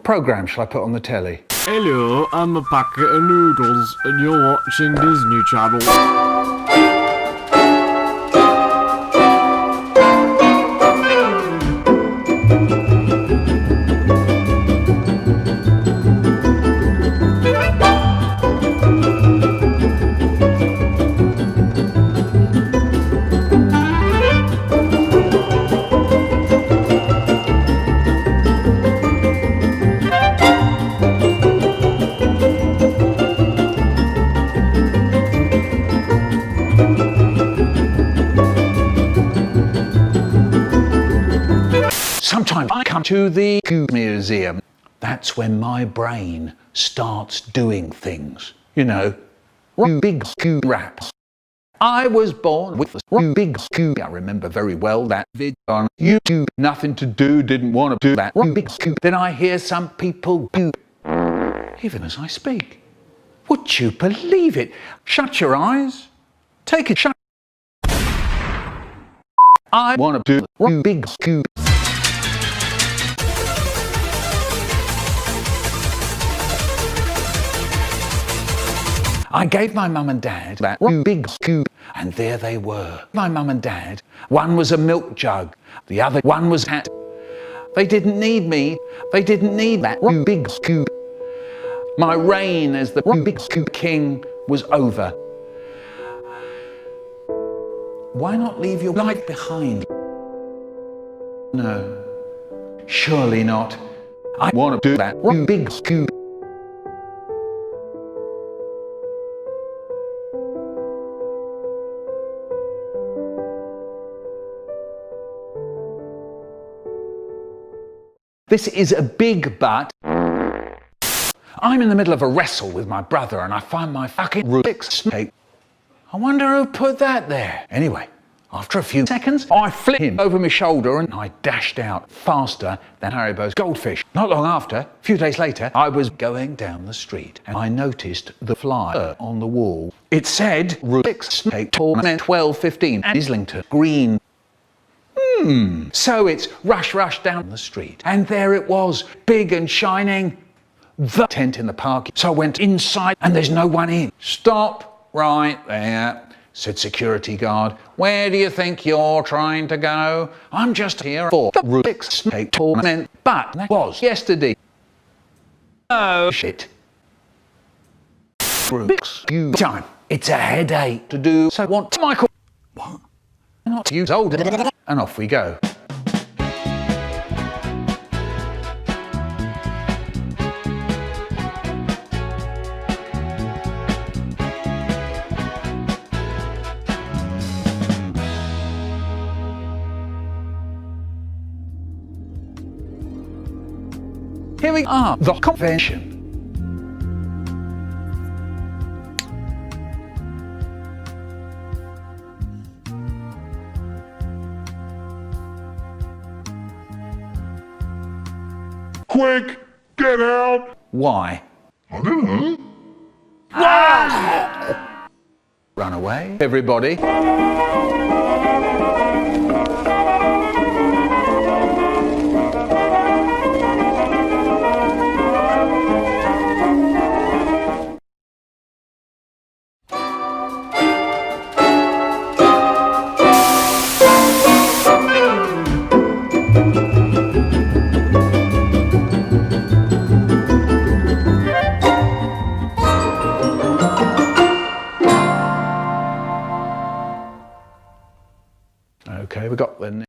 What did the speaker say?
programme shall I put on the telly? Hello, I'm a packet of noodles and you're watching Disney Channel. Sometimes I come to the museum. That's when my brain starts doing things. You know, Rubik's Cube raps. I was born with the Rubik's Cube. I remember very well that vid on YouTube. Nothing to do, didn't want to do that Rubik's Cube. Then I hear some people do, even as I speak. Would you believe it? Shut your eyes. Take it. Shut. I want to do Rubik's Cube. I gave my mum and dad that Rubik's Cube, and there they were. My mum and dad, one was a milk jug, the other one was a hat. They didn't need me, they didn't need that Rubik's Cube. My reign as the Rubik's Cube king was over. Why not leave your life behind? No, surely not. I want to do that Rubik's Cube. This is a big but. I'm in the middle of a wrestle with my brother and I find my fucking Rubik's snake. I wonder who put that there. Anyway, after a few seconds, I flipped him over my shoulder and I dashed out faster than Haribo's goldfish. Not long after, a few days later, I was going down the street and I noticed the flyer on the wall. It said Rubik's snake tournament 12:15 at Islington Green. So it's rush down the street. And there it was, big and shining. The tent in the park. So I went inside and there's no one in. Stop right there, said security guard. Where do you think you're trying to go? I'm just here for the Rubik's snake tournament. But that was yesterday. Oh shit. Rubik's Cube time. It's a headache to do. So what Michael? What? Not to use older. And off we go. Here we are, the convention. Quick, get out! Why? I don't know. Run away, everybody. Okay, we got the